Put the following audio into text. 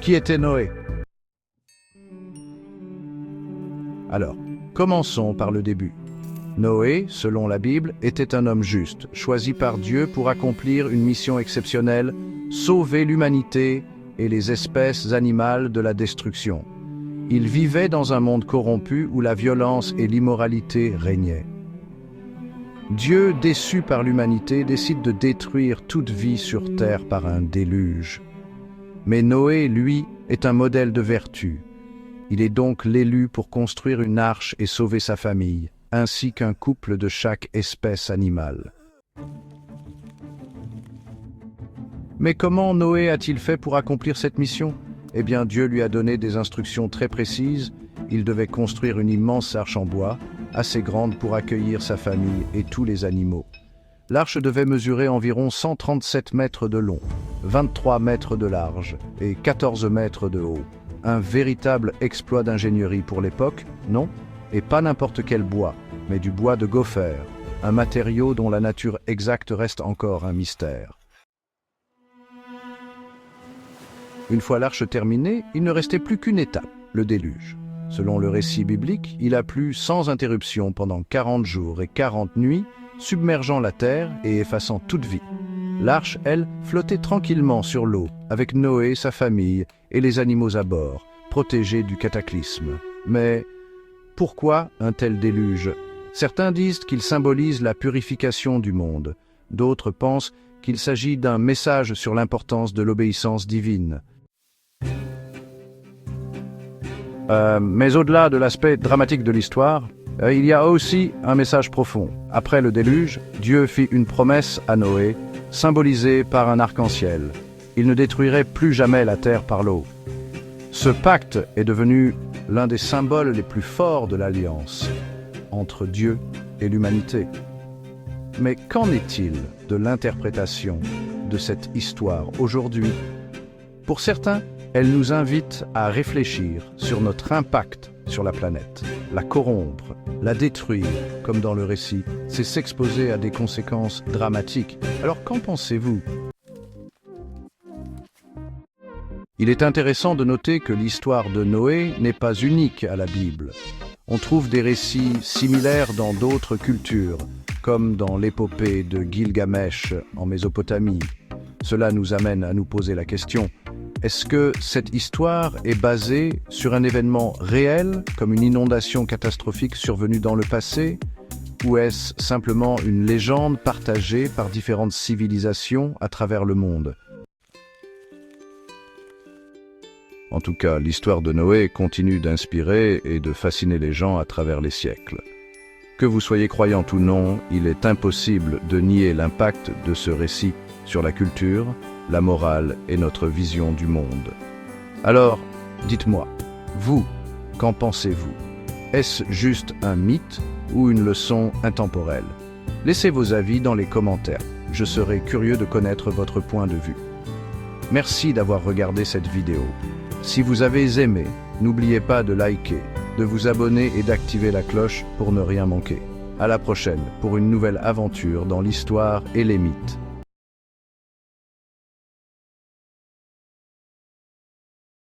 Qui était Noé? Alors, commençons par le début. Noé, selon la Bible, était un homme juste, choisi par Dieu pour accomplir une mission exceptionnelle, sauver l'humanité et les espèces animales de la destruction. Il vivait dans un monde corrompu où la violence et l'immoralité régnaient. Dieu, déçu par l'humanité, décide de détruire toute vie sur terre par un déluge. Mais Noé, lui, est un modèle de vertu. Il est donc l'élu pour construire une arche et sauver sa famille, ainsi qu'un couple de chaque espèce animale. Mais comment Noé a-t-il fait pour accomplir cette mission? Eh bien, Dieu lui a donné des instructions très précises. Il devait construire une immense arche en bois, assez grande pour accueillir sa famille et tous les animaux. L'arche devait mesurer environ 137 mètres de long, 23 mètres de large et 14 mètres de haut. Un véritable exploit d'ingénierie pour l'époque, non? Et pas n'importe quel bois, mais du bois de gopher, un matériau dont la nature exacte reste encore un mystère. Une fois l'arche terminée, il ne restait plus qu'une étape, le déluge. Selon le récit biblique, il a plu sans interruption pendant 40 jours et 40 nuits, submergeant la terre et effaçant toute vie. L'arche, elle, flottait tranquillement sur l'eau, avec Noé, sa famille et les animaux à bord, protégés du cataclysme. Mais pourquoi un tel déluge? Certains disent qu'il symbolise la purification du monde. D'autres pensent qu'il s'agit d'un message sur l'importance de l'obéissance divine. Mais au-delà de l'aspect dramatique de l'histoire, il y a aussi un message profond. Après le déluge, Dieu fit une promesse à Noé, symbolisée par un arc-en-ciel. Il ne détruirait plus jamais la terre par l'eau. Ce pacte est devenu l'un des symboles les plus forts de l'alliance entre Dieu et l'humanité. Mais qu'en est-il de l'interprétation de cette histoire aujourd'hui? Pour certains, elle nous invite à réfléchir sur notre impact sur la planète. La corrompre, la détruire, comme dans le récit, c'est s'exposer à des conséquences dramatiques. Alors qu'en pensez-vous? Il est intéressant de noter que l'histoire de Noé n'est pas unique à la Bible. On trouve des récits similaires dans d'autres cultures, comme dans l'épopée de Gilgamesh en Mésopotamie. Cela nous amène à nous poser la question: est-ce que cette histoire est basée sur un événement réel, comme une inondation catastrophique survenue dans le passé, ou est-ce simplement une légende partagée par différentes civilisations à travers le monde? En tout cas, l'histoire de Noé continue d'inspirer et de fasciner les gens à travers les siècles. Que vous soyez croyant ou non, il est impossible de nier l'impact de ce récit sur la culture, la morale et notre vision du monde. Alors, dites-moi, vous, qu'en pensez-vous? Est-ce juste un mythe ou une leçon intemporelle? Laissez vos avis dans les commentaires. Je serai curieux de connaître votre point de vue. Merci d'avoir regardé cette vidéo. Si vous avez aimé, n'oubliez pas de liker, de vous abonner et d'activer la cloche pour ne rien manquer. À la prochaine pour une nouvelle aventure dans l'histoire et les mythes.